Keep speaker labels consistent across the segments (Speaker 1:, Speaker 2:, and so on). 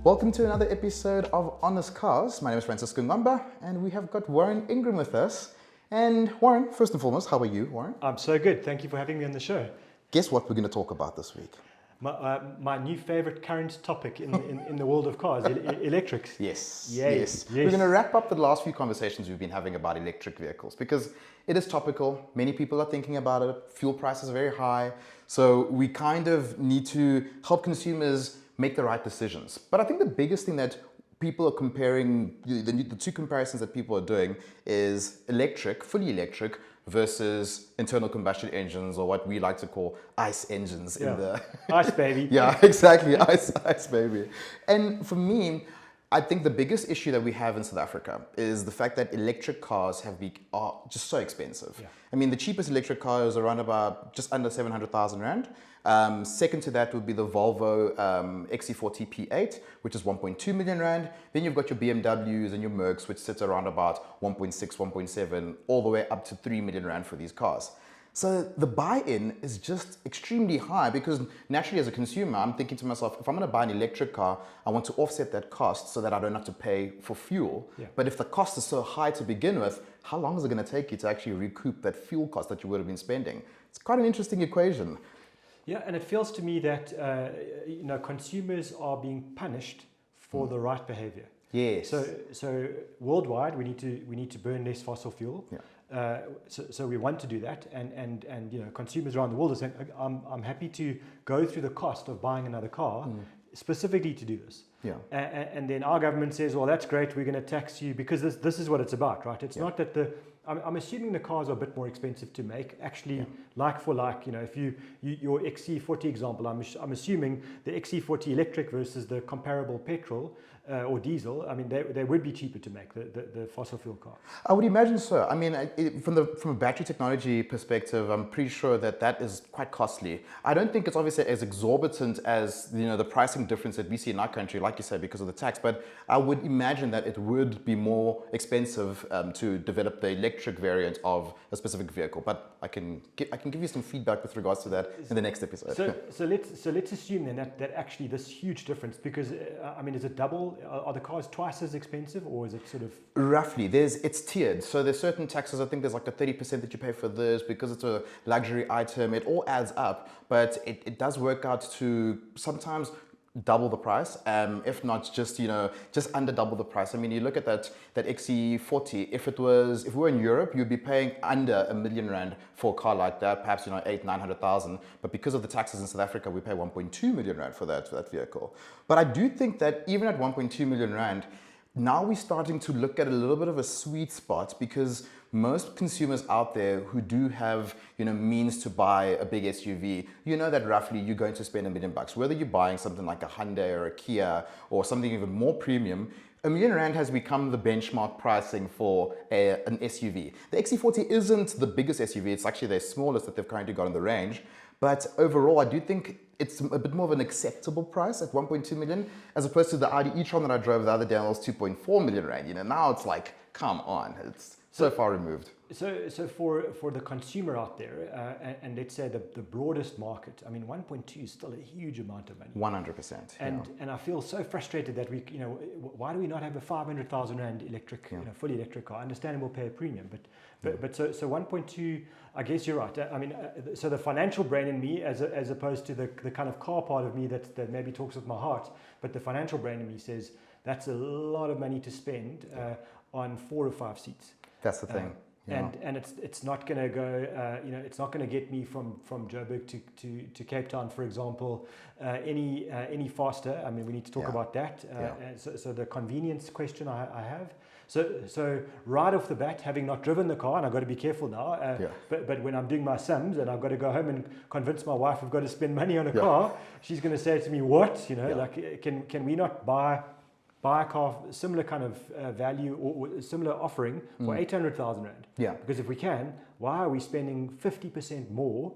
Speaker 1: Welcome to another episode of Honest Cars. My name is Nwamba, and we have got Warren Ingram with us. And Warren, first and foremost, how are you, Warren?
Speaker 2: I'm so good. Thank you for having me on the show.
Speaker 1: Guess what we're going to talk about this week?
Speaker 2: My new favorite current topic in the world of cars, electrics.
Speaker 1: Yes.
Speaker 2: We're
Speaker 1: going to wrap up the last few conversations we've been having about electric vehicles because it is topical. Many people are thinking about it. Fuel prices are very high. So we kind of need to help consumers make the right decisions. But I think the biggest thing that people are comparing, the two comparisons that people are doing is electric, fully electric, versus internal combustion engines, or what we like to call ICE engines.
Speaker 2: ICE baby.
Speaker 1: Yeah, exactly, ICE baby. And for me, I think the biggest issue that we have in South Africa is the fact that electric cars are just so expensive.
Speaker 2: Yeah.
Speaker 1: I mean, the cheapest electric car is around about just under 700,000 Rand. Second to that would be the Volvo XC40 P8, which is 1.2 million Rand. Then you've got your BMWs and your Mercs, which sits around about 1.6, 1.7, all the way up to 3 million Rand for these cars. So the buy-in is just extremely high because naturally as a consumer, I'm thinking to myself, if I'm going to buy an electric car, I want to offset that cost so that I don't have to pay for fuel.
Speaker 2: Yeah.
Speaker 1: But if the cost is so high to begin with, how long is it going to take you to actually recoup that fuel cost that you would have been spending? It's quite an interesting equation.
Speaker 2: Yeah, and it feels to me that consumers are being punished for the right behavior.
Speaker 1: Yes.
Speaker 2: So worldwide, we need to burn less fossil fuel.
Speaker 1: Yeah.
Speaker 2: So we want to do that, and consumers around the world are saying, I'm happy to go through the cost of buying another car specifically to do this.
Speaker 1: Yeah.
Speaker 2: And then our government says, well, that's great, we're going to tax you because this is what it's about, right? It's not that I'm assuming the cars are a bit more expensive to make, actually, like for like. If your XC40 example, I'm assuming the XC40 electric versus the comparable petrol or diesel, I mean, they would be cheaper to make, the fossil fuel car.
Speaker 1: I would imagine so. I mean, from a battery technology perspective, I'm pretty sure that is quite costly. I don't think it's obviously as exorbitant as the pricing difference that we see in our country, like you said, because of the tax. But I would imagine that it would be more expensive to develop the electric variant of a specific vehicle. But I can give you some feedback with regards to that in the next episode.
Speaker 2: So let's assume then that actually this huge difference, because I mean, is it double? Are the cars twice as expensive, or is it sort of
Speaker 1: roughly? It's tiered. So there's certain taxes. I think there's like a 30% that you pay for this because it's a luxury item. It all adds up, but it does work out to sometimes double the price, if not just under double the price. I mean, you look at that XC40. If we were in Europe, you'd be paying under R1 million for a car like that, perhaps 800,000-900,000. But because of the taxes in South Africa, we pay 1.2 million Rand for that vehicle. But I do think that even at 1.2 million Rand, now we're starting to look at a little bit of a sweet spot because most consumers out there who do have means to buy a big SUV, that roughly you're going to spend $1 million. Whether you're buying something like a Hyundai or a Kia or something even more premium, R1 million has become the benchmark pricing for an SUV. The XC40 isn't the biggest SUV, it's actually the smallest that they've currently got in the range. But overall, I do think it's a bit more of an acceptable price at 1.2 million, as opposed to the Audi e-tron that I drove the other day, and it was 2.4 million Rand. Now it's like, come on, it's so far removed.
Speaker 2: So for the consumer out there, and let's say the broadest market, I mean, 1.2 is still a huge amount of money.
Speaker 1: 100%.
Speaker 2: And I feel so frustrated that why do we not have a 500,000 Rand electric, fully electric car? I understand we'll pay a premium, but so 1.2, I guess you're right. I mean, so the financial brain in me, as opposed to the kind of car part of me that maybe talks with my heart, but the financial brain in me says that's a lot of money to spend on 4 or 5 seats.
Speaker 1: That's the thing.
Speaker 2: And it's not going to go, it's not going to get me from Joburg to Cape Town, for example, any faster. I mean, we need to talk about that. So the convenience question I have. So right off the bat, having not driven the car, and I've got to be careful now, but when I'm doing my sums and I've got to go home and convince my wife I've got to spend money on a car, she's going to say to me, what? Like, can we not buy a car similar kind of value or similar offering for 800,000 Rand?
Speaker 1: Yeah.
Speaker 2: Because if we can, why are we spending 50% more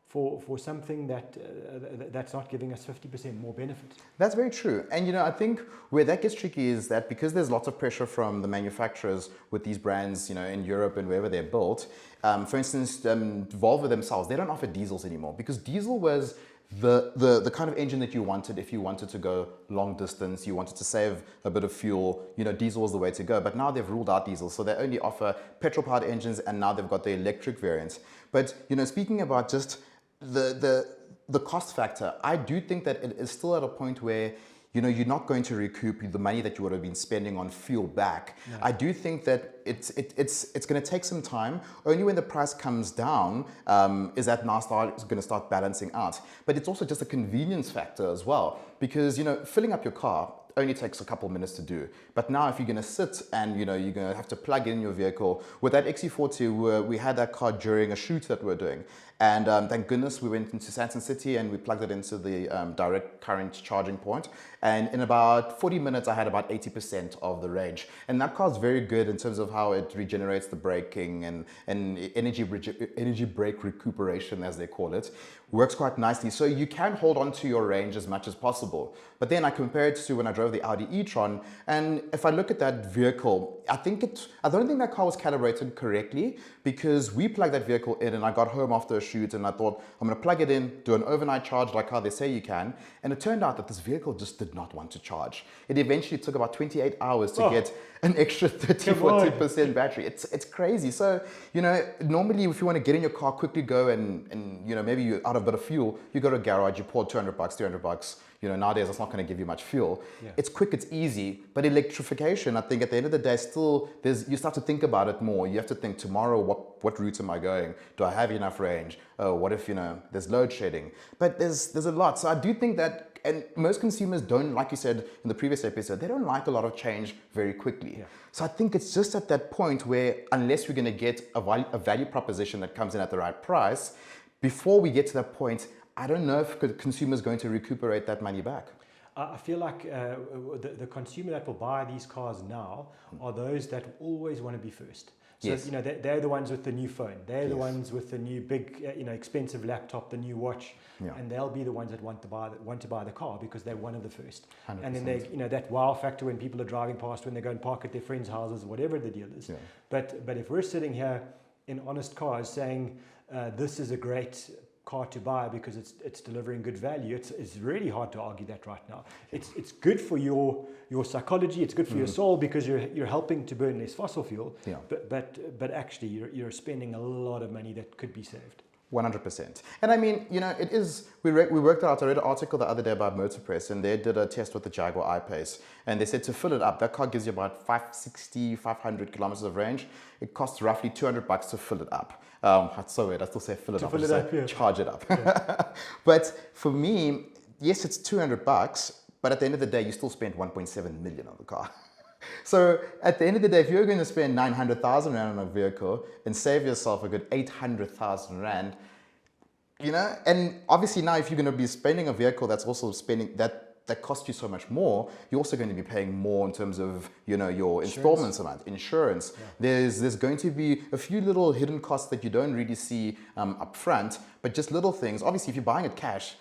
Speaker 2: for something that's not giving us 50% more benefit?
Speaker 1: That's very true. And I think where that gets tricky is that because there's lots of pressure from the manufacturers with these brands, in Europe and wherever they're built. For instance, Volvo themselves, they don't offer diesels anymore because diesel was the kind of engine that you wanted if you wanted to go long distance, you wanted to save a bit of fuel, diesel is the way to go. But now they've ruled out diesel, so they only offer petrol-powered engines, and now they've got the electric variants. But speaking about just the cost factor, I do think that it is still at a point where you're not going to recoup the money that you would have been spending on fuel back. No. I do think that it's going to take some time. Only when the price comes down is that now it's going to start balancing out. But it's also just a convenience factor as well, because filling up your car only takes a couple minutes to do. But now if you're going to sit and you're going to have to plug in your vehicle, with that XC40 we had that car during a shoot that we're doing, and thank goodness we went into Sandton City and we plugged it into the direct current charging point, and in about 40 minutes I had about 80% of the range. And that car is very good in terms of how it regenerates the braking and energy brake recuperation, as they call it. Works quite nicely, so you can hold on to your range as much as possible. But then I compare it to when I drove the Audi e-tron, and if I look at that vehicle, I don't think that car was calibrated correctly, because we plugged that vehicle in and I got home after a shoot and I thought, I'm going to plug it in, do an overnight charge like how they say you can, and it turned out that this vehicle just did not want to charge. It eventually took about 28 hours to get an extra 30-40% battery. It's crazy. So, normally if you want to get in your car, quickly go and maybe you're out of a bit of fuel, you go to a garage, you pour $200, $300. Nowadays that's not going to give you much fuel. Yeah. It's quick, it's easy, but electrification, I think at the end of the day, still you start to think about it more. You have to think, tomorrow, what route am I going? Do I have enough range? Oh, what if there's load shedding? But there's a lot. So I do think that, and most consumers don't, like you said in the previous episode, they don't like a lot of change very quickly. Yeah. So I think it's just at that point where, unless we're going to get a value proposition that comes in at the right price, before we get to that point, I don't know if the consumer is going to recuperate that money back.
Speaker 2: I feel like the consumer that will buy these cars now are those that always want to be first. So, yes. They're the ones with the new phone. They're the ones with the new big, expensive laptop, the new watch. Yeah. And they'll be the ones that want to buy the car because they're one of the first. 100%. And then they, that wow factor when people are driving past, when they go and park at their friends' houses, whatever the deal is. Yeah. But if we're sitting here in honest cars saying this is a great car to buy because it's delivering good value, it's really hard to argue that right now. It's good for your psychology, it's good for your soul because you're helping to burn less fossil fuel. Yeah. But actually you're spending a lot of money that could be saved.
Speaker 1: 100%. And I mean, it is, we worked out, I read an article the other day about Motor Press, and they did a test with the Jaguar I-Pace, and they said to fill it up, that car gives you about 500 kilometers of range. It costs roughly $200 to fill it up. That's so weird, I still say fill it up, yeah. Charge it up. Yeah. But for me, yes, it's $200, but at the end of the day, you still spent 1.7 million on the car. So at the end of the day, if you're going to spend 900,000 Rand on a vehicle and save yourself a good 800,000 Rand, and obviously now if you're going to be spending a vehicle that's also spending, that costs you so much more, you're also going to be paying more in terms of, your installments amount, insurance. Yeah. There's going to be a few little hidden costs that you don't really see up front, but just little things. Obviously, if you're buying it cash,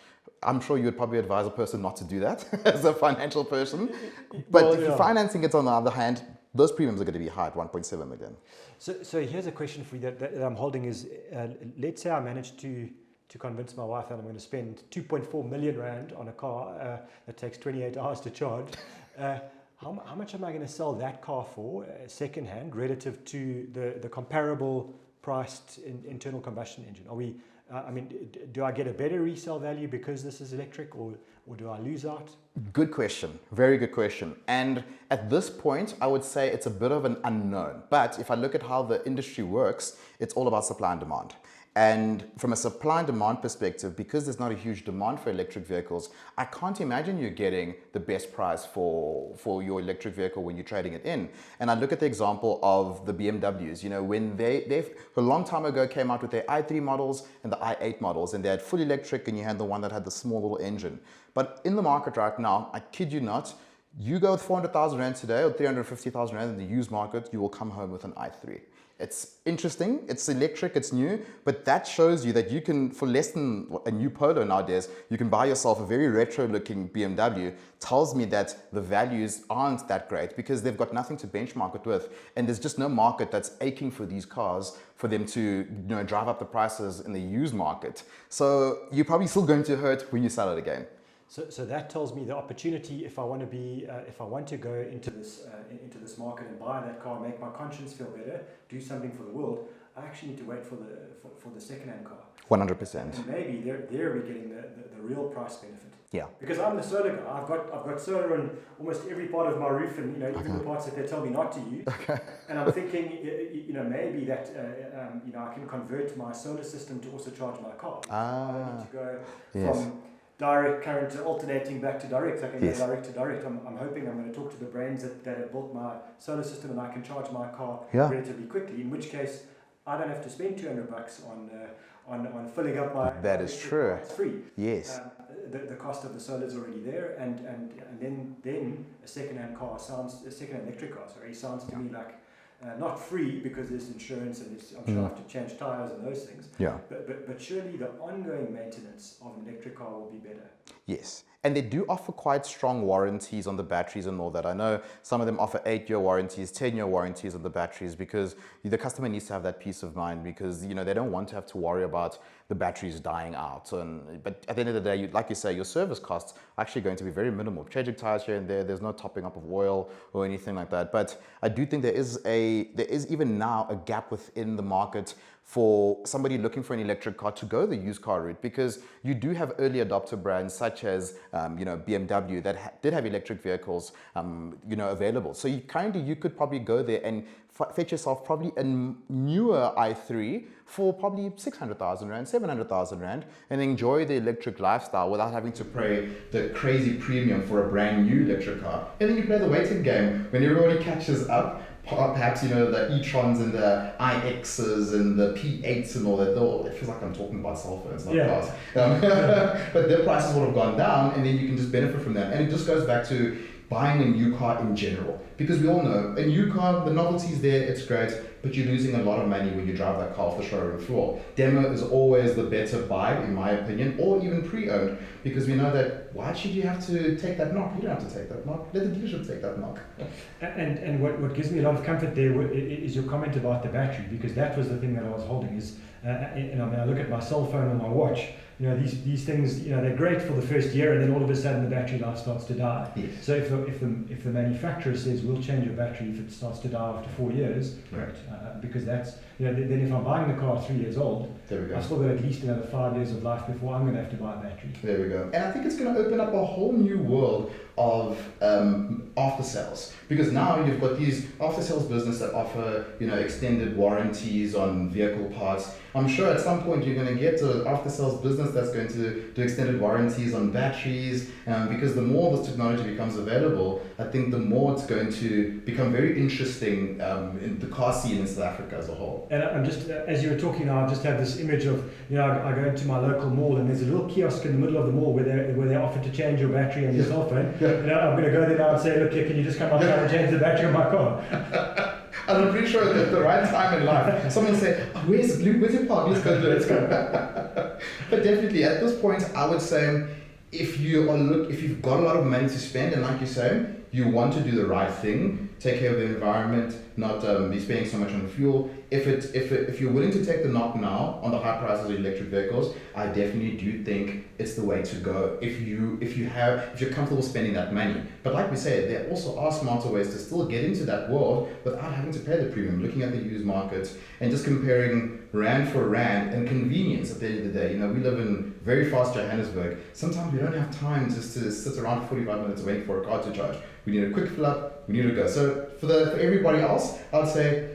Speaker 1: I'm sure you would probably advise a person not to do that as a financial person. But if you're financing it on the other hand, those premiums are going to be high at 1.7 million. So
Speaker 2: here's a question for you that I'm holding is, let's say I managed to convince my wife that I'm going to spend 2.4 million Rand on a car that takes 28 hours to charge. How much am I going to sell that car for secondhand relative to the comparable priced internal combustion engine? Are we... do I get a better resale value because this is electric, or do I lose out?
Speaker 1: Good question. Very good question. And at this point, I would say it's a bit of an unknown. But if I look at how the industry works, it's all about supply and demand. And from a supply and demand perspective, because there's not a huge demand for electric vehicles, I can't imagine you're getting the best price for your electric vehicle when you're trading it in. And I look at the example of the BMWs, when they a long time ago came out with their i3 models and the i8 models, and they had full electric and you had the one that had the small little engine. But in the market right now, I kid you not, you go with 400,000 Rand today or 350,000 Rand in the used market, you will come home with an i3. It's interesting, it's electric, it's new, but that shows you that you can, for less than a new Polo nowadays, you can buy yourself a very retro-looking BMW. Tells me that the values aren't that great because they've got nothing to benchmark it with, and there's just no market that's aching for these cars for them to drive up the prices in the used market. So you're probably still going to hurt when you sell it again.
Speaker 2: So that tells me the opportunity, if I want to go into this market and buy that car, make my conscience feel better, do something for the world, I actually need to wait for the second-hand car.
Speaker 1: 100%.
Speaker 2: And maybe there we're getting the real price benefit.
Speaker 1: Yeah.
Speaker 2: Because I'm the solar guy. I've got solar on almost every part of my roof, and even the parts that they tell me not to use.
Speaker 1: Okay.
Speaker 2: And I'm thinking, maybe that I can convert my solar system to also charge my car. I need to go from direct current to alternating back to direct. I can go direct to direct. I'm hoping I'm going to talk to the brands that have built my solar system, and I can charge my car relatively quickly. In which case, I don't have to spend $200 on filling up my.
Speaker 1: That is true.
Speaker 2: It's free.
Speaker 1: Yes.
Speaker 2: The cost of the solar is already there, and then a second-hand electric car sounds to me like not free because there's insurance and I'm sure I have to change tires and those things.
Speaker 1: Yeah.
Speaker 2: But surely the ongoing maintenance of an electric car will be better.
Speaker 1: Yes. And they do offer quite strong warranties on the batteries and all that. I know some of them offer 8-year warranties, 10-year warranties on the batteries because the customer needs to have that peace of mind because, they don't want to have to worry about the batteries dying out. But at the end of the day, like you say, your service costs are actually going to be very minimal. Changing tires here and there, there's no topping up of oil or anything like that. But I do think there is even now a gap within the market for somebody looking for an electric car to go the used car route, because you do have early adopter brands such as BMW that did have electric vehicles available. So you could probably go there and fetch yourself probably a newer i3 for probably 600,000 Rand, 700,000 Rand, and enjoy the electric lifestyle without having to pay the crazy premium for a brand new electric car. And then you play the waiting game when everybody catches up. Perhaps the e-trons and the iXs and the P8s and all that. It feels like I'm talking about cell phones, not cars. But their prices would have gone down, and then you can just benefit from that. And it just goes back to buying a new car in general, because we all know a new car, the novelty's there, it's great, but you're losing a lot of money when you drive that car off the showroom floor. Demo is always the better buy, in my opinion, or even pre-owned, because we know that why should you have to take that knock? You don't have to take that knock. Let the dealership take that knock.
Speaker 2: And what gives me a lot of comfort there is your comment about the battery, because that was the thing that I was holding. I look at my cell phone and my watch. These things, they're great for the first year, and then all of a sudden the battery life starts to die.
Speaker 1: Yes.
Speaker 2: So if the manufacturer says we'll change your battery if it starts to die after 4 years, great. Because that's then if I'm buying the car 3 years old,
Speaker 1: there we go.
Speaker 2: I've still got at least another 5 years of life before I'm going to have to buy a battery.
Speaker 1: There we go. And I think it's going to open up a whole new world of after sales, because now you've got these after sales business that offer extended warranties on vehicle parts. I'm sure at some point you're going to get to after sales business that's going to do extended warranties on batteries, because the more this technology becomes available, I think the more it's going to become very interesting in the car scene in South Africa as a whole.
Speaker 2: And I'm just, as you were talking now, I just have this image of, I go into my local mall and there's a little kiosk in the middle of the mall where they offer to change your battery and your cell phone. I'm going to go there now and say, look, can you just come up and change the battery of my car?
Speaker 1: And I'm pretty sure that at the right time in life, someone will say, oh, where's your park? Let's go do it. Let's go. But definitely, at this point, I would say, if you've got a lot of money to spend, and like you say, you want to do the right thing, take care of the environment, not be spending so much on fuel. If you're willing to take the knock now on the high prices of electric vehicles, I definitely do think it's the way to go. If you're comfortable spending that money. But like we said, there also are smarter ways to still get into that world without having to pay the premium. Looking at the used market and just comparing rand for rand and convenience. At the end of the day, we live in very fast Johannesburg. Sometimes we don't have time just to sit around for 45 minutes waiting for a car to charge. We need a quick fill up. We need to go. So for everybody else, I would say,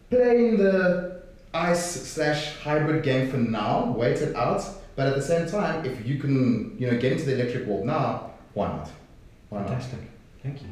Speaker 1: playing the ICE/hybrid game for now, wait it out. But at the same time, if you can, get into the electric world now, why not?
Speaker 2: Fantastic. Thank you.